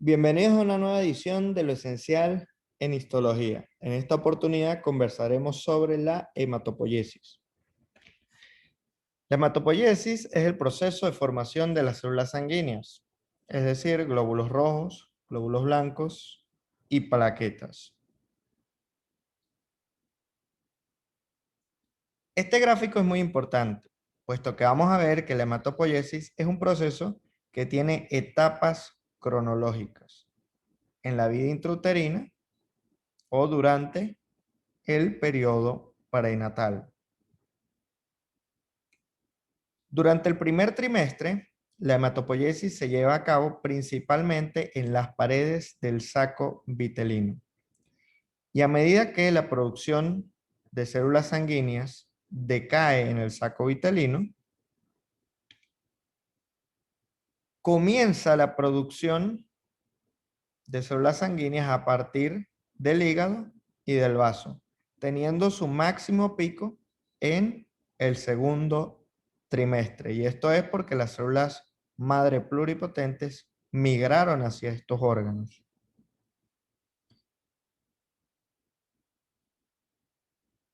Bienvenidos a una nueva edición de Lo Esencial en Histología. En esta oportunidad conversaremos sobre la hematopoiesis. La hematopoiesis es el proceso de formación de las células sanguíneas, es decir, glóbulos rojos, glóbulos blancos y plaquetas. Este gráfico es muy importante, puesto que vamos a ver que la hematopoiesis es un proceso que tiene etapas cronológicas en la vida intrauterina o durante el periodo prenatal. Durante el primer trimestre, la hematopoiesis se lleva a cabo principalmente en las paredes del saco vitelino. Y a medida que la producción de células sanguíneas decae en el saco vitelino, comienza la producción de células sanguíneas a partir del hígado y del vaso, teniendo su máximo pico en el segundo trimestre. Y esto es porque las células madre pluripotentes migraron hacia estos órganos.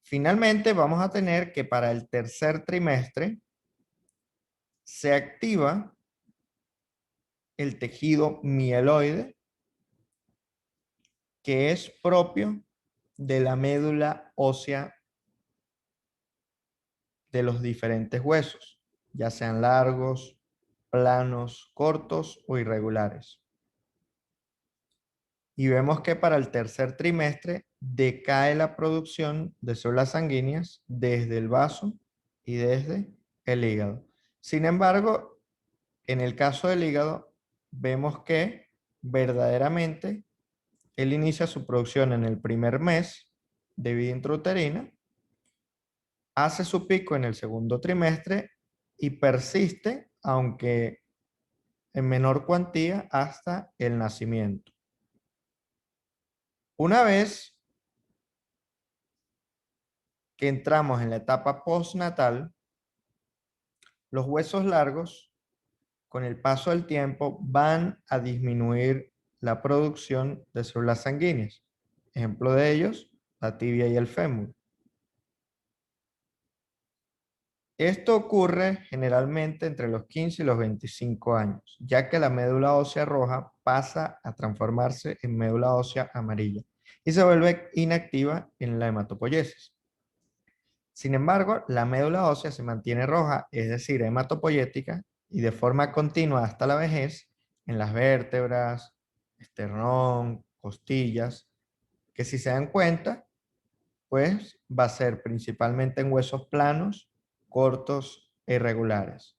Finalmente, vamos a tener que para el tercer trimestre se activa el tejido mieloide, que es propio de la médula ósea de los diferentes huesos, ya sean largos, planos, cortos o irregulares. Y vemos que para el tercer trimestre decae la producción de células sanguíneas desde el vaso y desde el hígado. Sin embargo, en el caso del hígado, vemos que verdaderamente él inicia su producción en el primer mes de vida intrauterina, hace su pico en el segundo trimestre y persiste, aunque en menor cuantía, hasta el nacimiento. Una vez que entramos en la etapa postnatal, los huesos largos, con el paso del tiempo, van a disminuir la producción de células sanguíneas. Ejemplo de ellos, la tibia y el fémur. Esto ocurre generalmente entre los 15 y los 25 años, ya que la médula ósea roja pasa a transformarse en médula ósea amarilla y se vuelve inactiva en la hematopoiesis. Sin embargo, la médula ósea se mantiene roja, es decir, hematopoyética, y de forma continua hasta la vejez en las vértebras, esternón, costillas, que si se dan cuenta, pues va a ser principalmente en huesos planos, cortos e irregulares,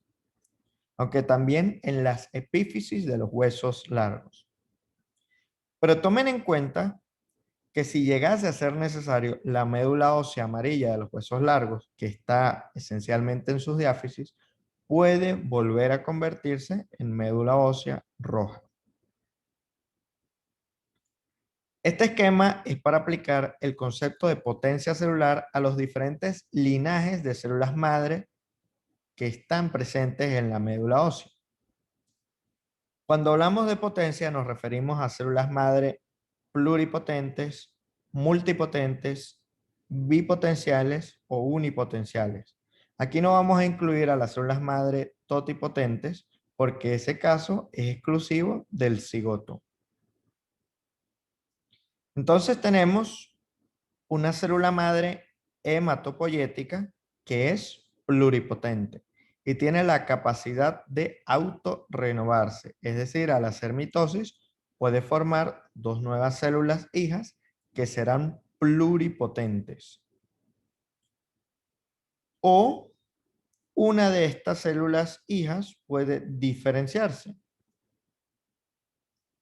aunque también en las epífisis de los huesos largos. Pero tomen en cuenta que si llegase a ser necesario, la médula ósea amarilla de los huesos largos, que está esencialmente en sus diáfisis, puede volver a convertirse en médula ósea roja. Este esquema es para aplicar el concepto de potencia celular a los diferentes linajes de células madre que están presentes en la médula ósea. Cuando hablamos de potencia nos referimos a células madre pluripotentes, multipotentes, bipotenciales o unipotenciales. Aquí no vamos a incluir a las células madre totipotentes porque ese caso es exclusivo del cigoto. Entonces tenemos una célula madre hematopoyética que es pluripotente y tiene la capacidad de autorrenovarse, es decir, al hacer mitosis puede formar dos nuevas células hijas que serán pluripotentes. O una de estas células hijas puede diferenciarse.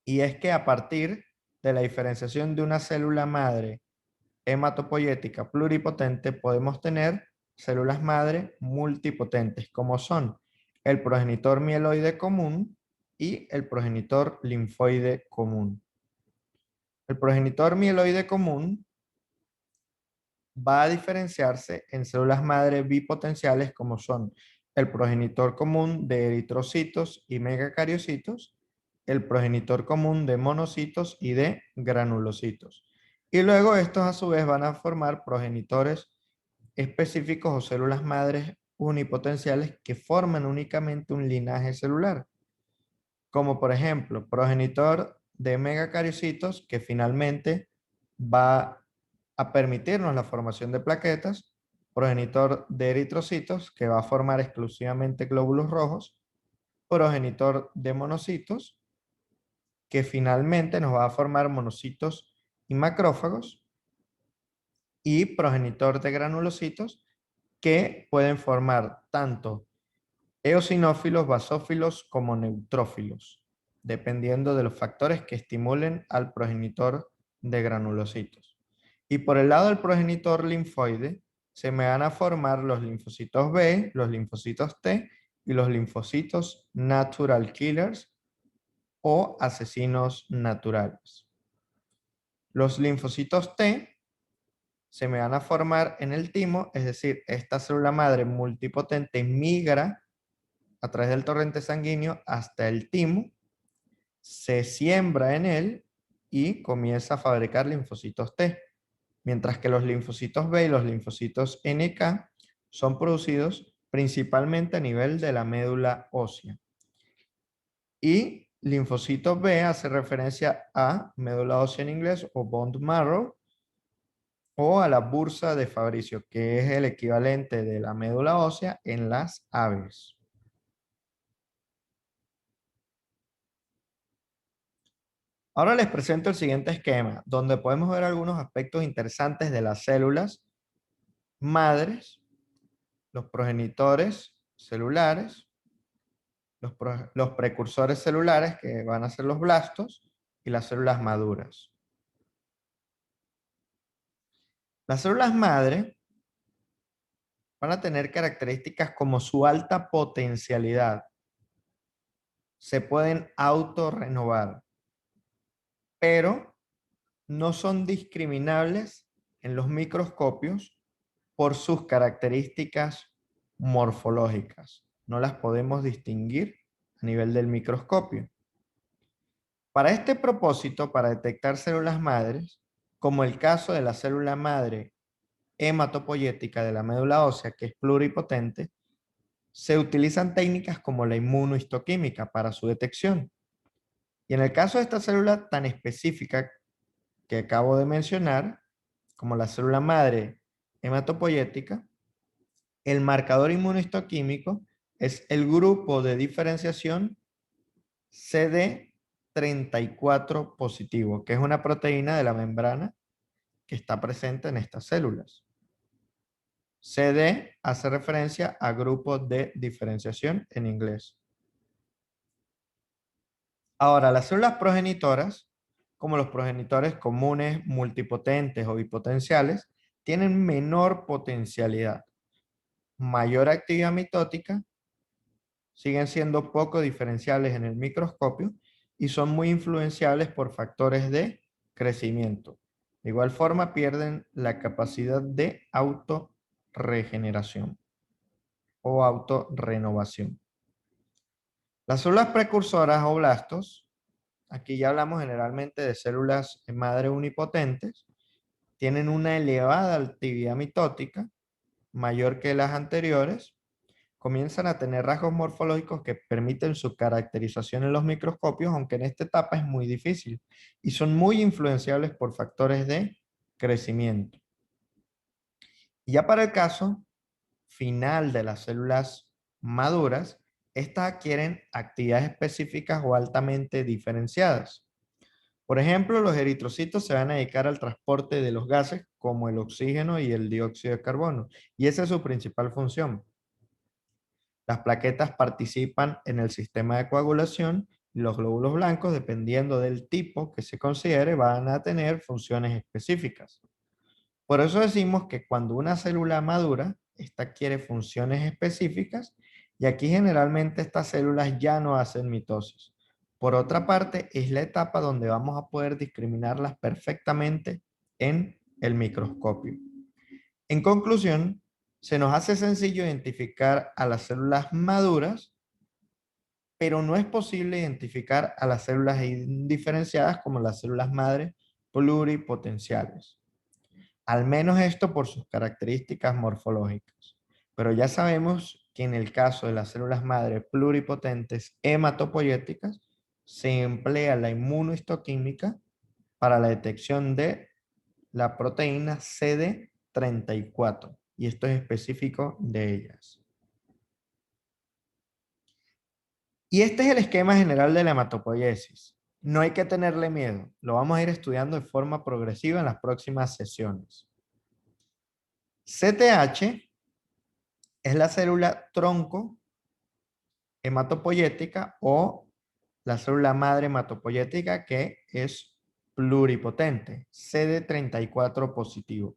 Y es que a partir de la diferenciación de una célula madre hematopoyética pluripotente podemos tener células madre multipotentes, como son el progenitor mieloide común y el progenitor linfoide común. El progenitor mieloide común va a diferenciarse en células madre bipotenciales como son el progenitor común de eritrocitos y megacariocitos el progenitor común de monocitos y de granulocitos. Y luego estos a su vez van a formar progenitores específicos o células madres unipotenciales que forman únicamente un linaje celular, como por ejemplo progenitor de megacariocitos que finalmente va a permitirnos la formación de plaquetas, progenitor de eritrocitos que va a formar exclusivamente glóbulos rojos, progenitor de monocitos que finalmente nos va a formar monocitos y macrófagos, y progenitor de granulocitos que pueden formar tanto eosinófilos, basófilos como neutrófilos, dependiendo de los factores que estimulen al progenitor de granulocitos. Y por el lado del progenitor linfoide, se me van a formar los linfocitos B, los linfocitos T y los linfocitos natural killers o asesinos naturales. Los linfocitos T se me van a formar en el timo, es decir, esta célula madre multipotente migra a través del torrente sanguíneo hasta el timo, se siembra en él y comienza a fabricar linfocitos T, mientras que los linfocitos B y los linfocitos NK son producidos principalmente a nivel de la médula ósea. Y linfocito B hace referencia a médula ósea en inglés o bone marrow, o a la bursa de Fabricio, que es el equivalente de la médula ósea en las aves. Ahora les presento el siguiente esquema, donde podemos ver algunos aspectos interesantes de las células madres, los progenitores celulares, los precursores celulares, que van a ser los blastos, y las células maduras. Las células madre van a tener características como su alta potencialidad. Se pueden autorrenovar, pero no son discriminables en los microscopios por sus características morfológicas. No las podemos distinguir a nivel del microscopio. Para este propósito, para detectar células madres, como el caso de la célula madre hematopoyética de la médula ósea, que es pluripotente, se utilizan técnicas como la inmunohistoquímica para su detección. Y en el caso de esta célula tan específica que acabo de mencionar, como la célula madre hematopoyética, el marcador inmunohistoquímico es el grupo de diferenciación CD34 positivo, que es una proteína de la membrana que está presente en estas células. CD hace referencia a grupo de diferenciación en inglés. Ahora, las células progenitoras, como los progenitores comunes, multipotentes o bipotenciales, tienen menor potencialidad, mayor actividad mitótica, siguen siendo poco diferenciables en el microscopio y son muy influenciables por factores de crecimiento. De igual forma, pierden la capacidad de autorregeneración o autorrenovación. Las células precursoras o blastos, aquí ya hablamos generalmente de células madre unipotentes, tienen una elevada actividad mitótica, mayor que las anteriores, comienzan a tener rasgos morfológicos que permiten su caracterización en los microscopios, aunque en esta etapa es muy difícil, y son muy influenciables por factores de crecimiento. Y ya para el caso final de las células maduras, estas adquieren actividades específicas o altamente diferenciadas. Por ejemplo, los eritrocitos se van a dedicar al transporte de los gases como el oxígeno y el dióxido de carbono, y esa es su principal función. Las plaquetas participan en el sistema de coagulación y los glóbulos blancos, dependiendo del tipo que se considere, van a tener funciones específicas. Por eso decimos que cuando una célula madura, esta adquiere funciones específicas y aquí generalmente estas células ya no hacen mitosis. Por otra parte, es la etapa donde vamos a poder discriminarlas perfectamente en el microscopio. En conclusión, se nos hace sencillo identificar a las células maduras, pero no es posible identificar a las células indiferenciadas como las células madre pluripotenciales. Al menos esto por sus características morfológicas. Pero ya sabemos que en el caso de las células madre pluripotentes hematopoyéticas, se emplea la inmunohistoquímica para la detección de la proteína CD34, y esto es específico de ellas. Y este es el esquema general de la hematopoiesis. No hay que tenerle miedo, lo vamos a ir estudiando de forma progresiva en las próximas sesiones. CTH es la célula tronco hematopoyética o la célula madre hematopoyética que es pluripotente, CD34 positivo.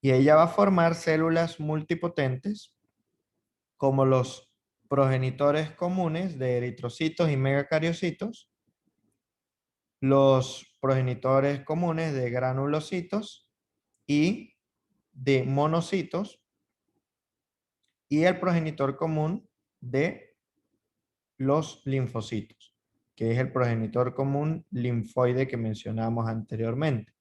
Y ella va a formar células multipotentes como los progenitores comunes de eritrocitos y megacariocitos, los progenitores comunes de granulocitos y de monocitos, y el progenitor común de los linfocitos, que es el progenitor común linfoide que mencionamos anteriormente.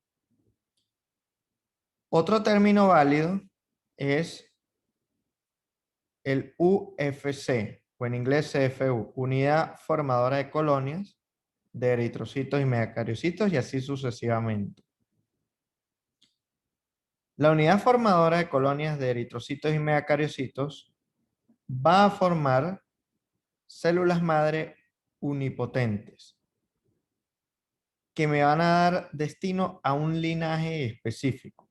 Otro término válido es el UFC, o en inglés CFU, unidad formadora de colonias de eritrocitos y megacariocitos, y así sucesivamente. La unidad formadora de colonias de eritrocitos y megacariocitos va a formar células madre unipotentes que me van a dar destino a un linaje específico.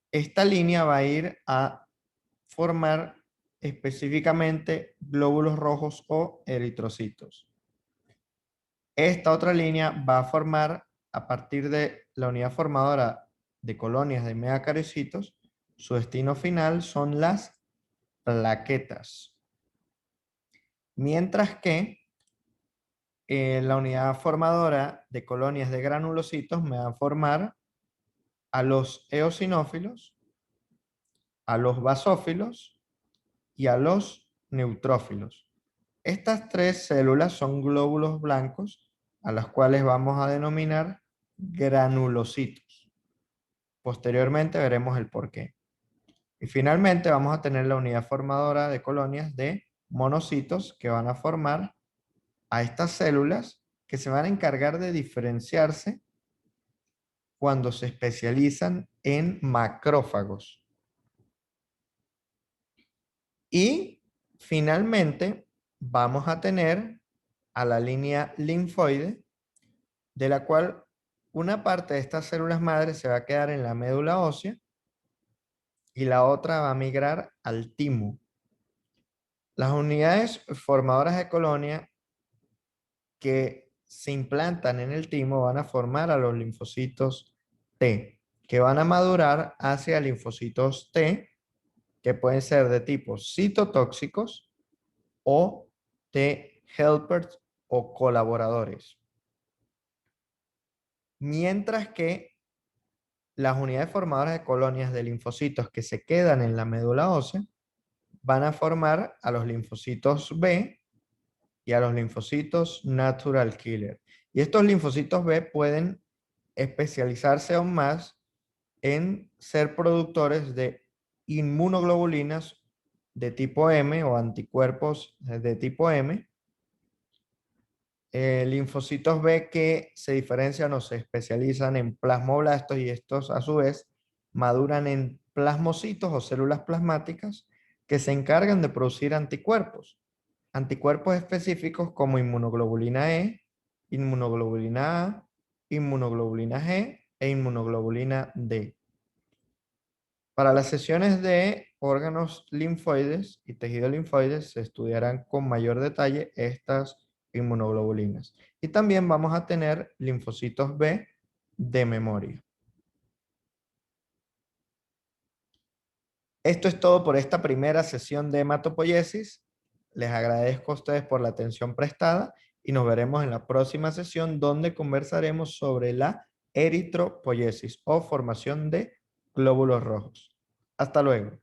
Esta línea va a ir a formar específicamente glóbulos rojos o eritrocitos. Esta otra línea va a formar, a partir de la unidad formadora de colonias de megacariocitos, su destino final son las plaquetas. Mientras que la unidad formadora de colonias de granulocitos me va a formar a los eosinófilos, a los basófilos y a los neutrófilos. Estas tres células son glóbulos blancos a las cuales vamos a denominar granulocitos. Posteriormente veremos el porqué. Y finalmente vamos a tener la unidad formadora de colonias de monocitos que van a formar a estas células que se van a encargar de diferenciarse cuando se especializan en macrófagos. Y finalmente vamos a tener a la línea linfoide, de la cual una parte de estas células madres se va a quedar en la médula ósea y la otra va a migrar al timo. Las unidades formadoras de colonia que se implantan en el timo van a formar a los linfocitos T, que van a madurar hacia linfocitos T, que pueden ser de tipo citotóxicos o T helpers o colaboradores. Mientras que las unidades formadoras de colonias de linfocitos que se quedan en la médula ósea van a formar a los linfocitos B y a los linfocitos natural killer. Y estos linfocitos B pueden especializarse aún más en ser productores de inmunoglobulinas de tipo M o anticuerpos de tipo M, linfocitos B que se diferencian o se especializan en plasmoblastos, y estos a su vez maduran en plasmocitos o células plasmáticas que se encargan de producir anticuerpos. Anticuerpos específicos como inmunoglobulina E, inmunoglobulina A, inmunoglobulina G e inmunoglobulina D. Para las sesiones de órganos linfoides y tejidos linfoides se estudiarán con mayor detalle estas inmunoglobulinas. Y también vamos a tener linfocitos B de memoria. Esto es todo por esta primera sesión de hematopoiesis. Les agradezco a ustedes por la atención prestada y nos veremos en la próxima sesión donde conversaremos sobre la eritropoiesis o formación de glóbulos rojos. Hasta luego.